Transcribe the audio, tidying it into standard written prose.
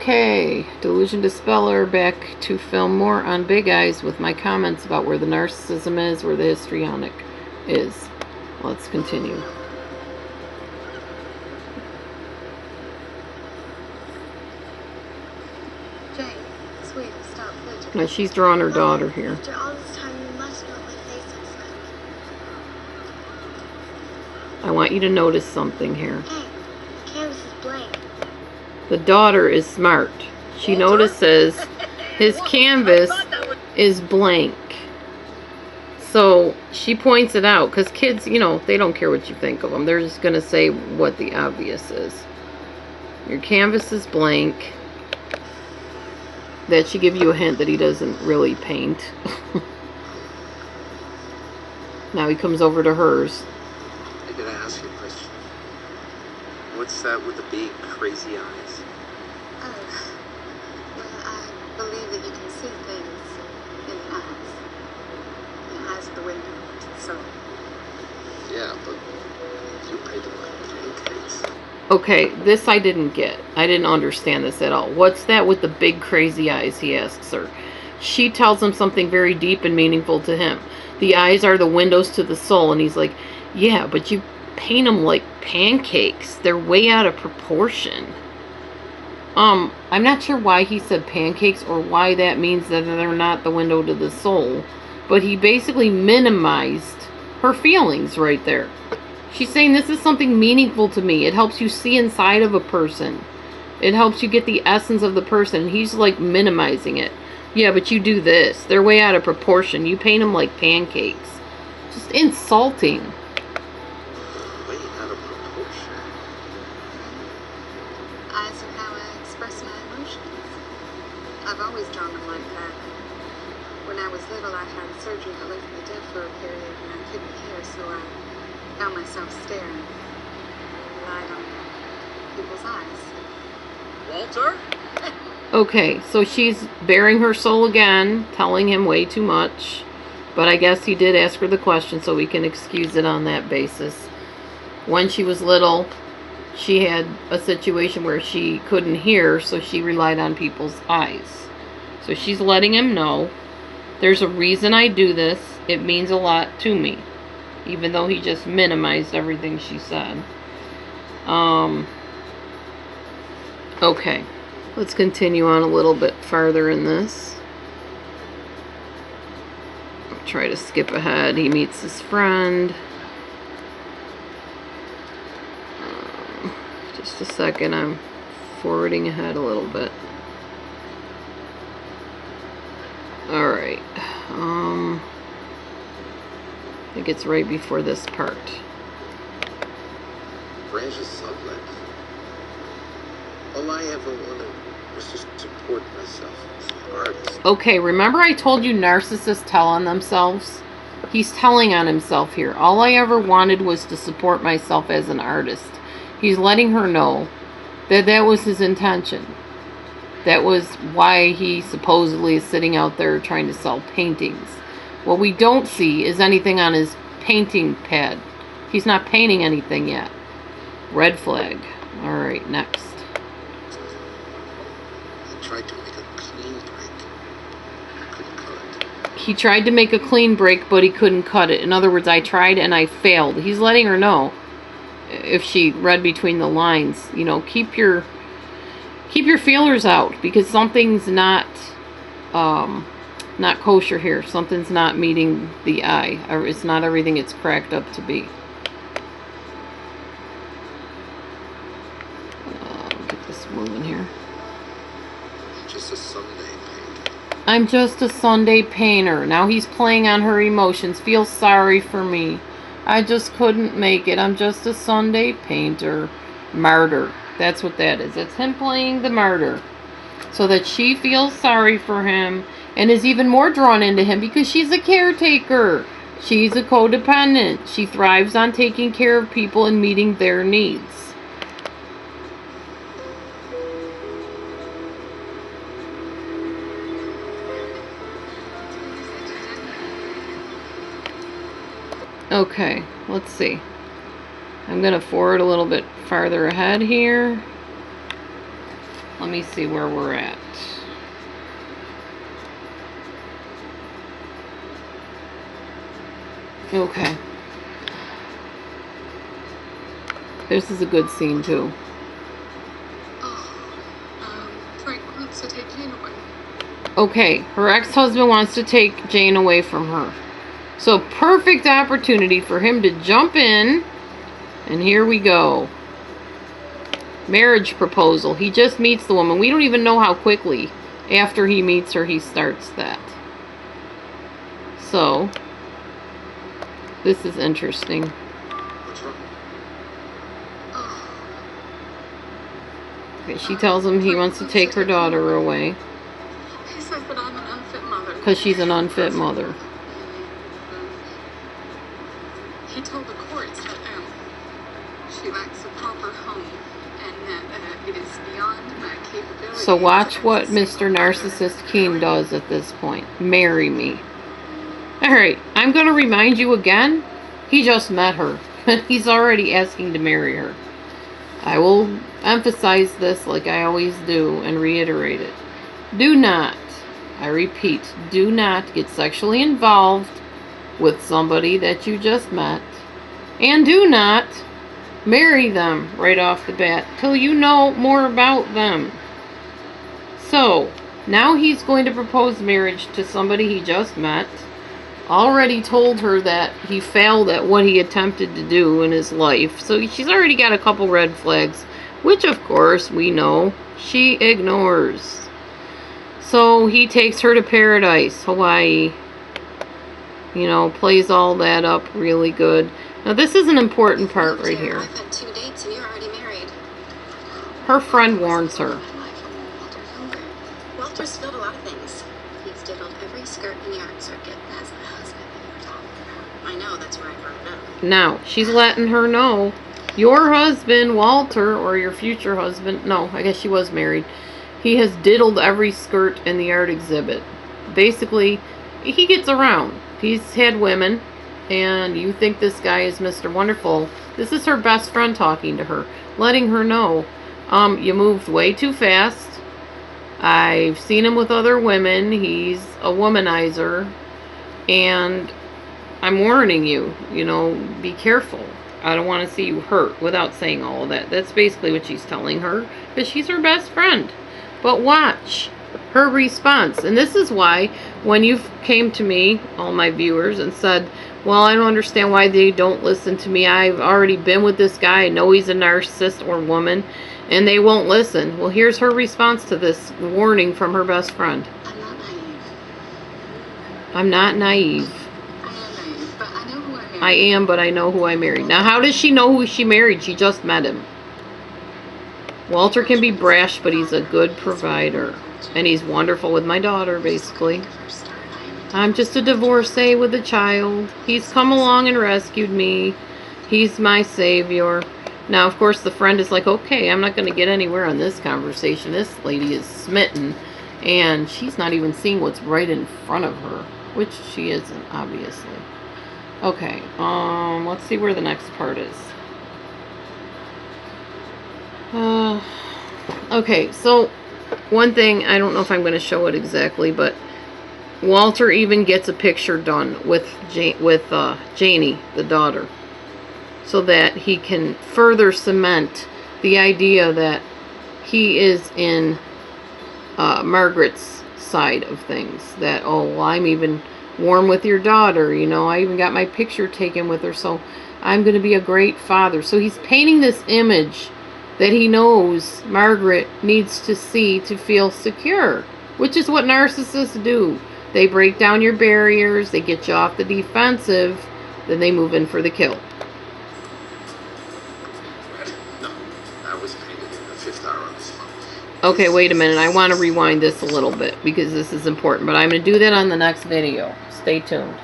Okay, DelusionDispeller back to film more on Big Eyes with my comments about where the narcissism is, where the histrionic is. Let's continue. Jane, sweetie, stop fidgeting. Now she's drawing her daughter here. After all this time, you must know my face looks like. I want you to notice something here. Hey, the canvas is blank. The daughter is smart. She notices his canvas is blank. So she points it out, because kids, you know, they don't care what you think of them. They're just going to say what the obvious is. Your canvas is blank. That should give you a hint that he doesn't really paint. Now he comes over to hers. I gotta ask you a question. What's that with the big, crazy eyes? Oh, well, I believe that you can see things in the eyes. The eyes are the window to the soul. Yeah, but you paid them like pancakes. Okay, this I didn't get. I didn't understand this at all. What's that with the big crazy eyes, he asks her. She tells him something very deep and meaningful to him. The eyes are the windows to the soul, and he's like, yeah, but you paint them like pancakes. They're way out of proportion. I'm not sure why he said pancakes or why that means that they're not the window to the soul, but he basically minimized her feelings right there. She's saying this is something meaningful to me. It helps you see inside of a person. It helps you get the essence of the person. He's like minimizing it. Yeah, but you do this. They're way out of proportion. You paint them like pancakes. Just insulting. Way out of proportion. Eyes are how I express my emotions. I've always drawn them like that. When I was little, I had surgery that left me deaf for a period, and I couldn't hear, so I found myself staring. Relied on people's eyes. Walter? Okay, so she's bearing her soul again, telling him way too much. But I guess he did ask her the question, so we can excuse it on that basis. When she was little, she had a situation where she couldn't hear, so she relied on people's eyes. So she's letting him know, there's a reason I do this. It means a lot to me. Even though he just minimized everything she said. Okay. Let's continue on a little bit farther in this. I'll try to skip ahead. He meets his friend. Just a second. I'm forwarding ahead a little bit. Alright. I think it's right before this part. Branches sublet. All I ever wanted was to support myself as an artist. Okay, remember I told you narcissists tell on themselves? He's telling on himself here. All I ever wanted was to support myself as an artist. He's letting her know that that was his intention. That was why he supposedly is sitting out there trying to sell paintings. What we don't see is anything on his painting pad. He's not painting anything yet. Red flag. Alright, next. I tried to make a clean break. I couldn't cut it. He tried to make a clean break, but he couldn't cut it. In other words, I tried and I failed. He's letting her know, if she read between the lines, you know, keep your feelers out, because something's not kosher here. Something's not meeting the eye, or it's not everything it's cracked up to be. Get this moving here. Just a Sunday painter. I'm just a Sunday painter. Now he's playing on her emotions. Feel sorry for me. I just couldn't make it. I'm just a Sunday painter. Martyr. That's what that is. It's him playing the martyr. So that she feels sorry for him and is even more drawn into him because she's a caretaker. She's a codependent. She thrives on taking care of people and meeting their needs. Okay, let's see. I'm going to forward a little bit farther ahead here. let me see where we're at. Okay. This is a good scene, too. Frank wants to take Jane away. Okay, her ex-husband wants to take Jane away from her. So, perfect opportunity for him to jump in. And here we go. Marriage proposal. He just meets the woman. We don't even know how quickly after he meets her he starts that. So, this is interesting. What's wrong? Okay, she tells him he wants to take her daughter away. He says that I'm an unfit mother. Because she's an unfit mother. He told the courts that she lacks a proper home and that it is beyond my capability. So watch what Mr. Narcissist King does at this point. Marry me. Alright, I'm going to remind you again. He just met her. He's already asking to marry her. I will emphasize this like I always do and reiterate it. Do not, I repeat, do not get sexually involved with somebody that you just met. And do not marry them right off the bat till you know more about them. So, now he's going to propose marriage to somebody he just met. Already told her that he failed at what he attempted to do in his life. So she's already got a couple red flags, which of course we know she ignores. So he takes her to paradise, Hawaii. You know, plays all that up really good. Now this is an important part right here. I've had 2 dates and you're already married. Her friend warns her. Walter's filled a lot of things. He's diddled every skirt in the art circuit as a husband that you were talking about. I know, that's where I brought it up. Now, she's letting her know your husband, Walter, or your future husband, no, I guess she was married, he has diddled every skirt in the art exhibit. Basically, he gets around. He's had women, and you think this guy is Mr. Wonderful. This is her best friend talking to her, letting her know, you moved way too fast. I've seen him with other women. He's a womanizer. And I'm warning you, you know, be careful. I don't want to see you hurt, without saying all of that. That's basically what she's telling her, because she's her best friend. But watch her response. And this is why when you came to me, all my viewers, and said, well, I don't understand why they don't listen to me. I've already been with this guy. I know he's a narcissist or woman. And they won't listen. Well, here's her response to this warning from her best friend. I'm not naive. I'm not naive. I am naive, but I know who I married. I am, but I know who I married. Now, how does she know who she married? She just met him. Walter can be brash, but he's a good provider. And he's wonderful with my daughter, basically. I'm just a divorcee with a child. He's come along and rescued me. He's my savior. Now, of course, the friend is like, okay, I'm not going to get anywhere on this conversation. This lady is smitten, and she's not even seeing what's right in front of her, which she isn't, obviously. Okay, let's see where the next part is. Okay, so one thing, I don't know if I'm going to show it exactly, but Walter even gets a picture done with Janie, the daughter, so that he can further cement the idea that he is in Margaret's side of things. That, oh, well, I'm even warm with your daughter, you know, I even got my picture taken with her, so I'm going to be a great father. So he's painting this image that he knows Margaret needs to see to feel secure, which is what narcissists do. They break down your barriers, they get you off the defensive, then they move in for the kill. Okay, wait a minute. I want to rewind this a little bit because this is important, but I'm going to do that on the next video. Stay tuned.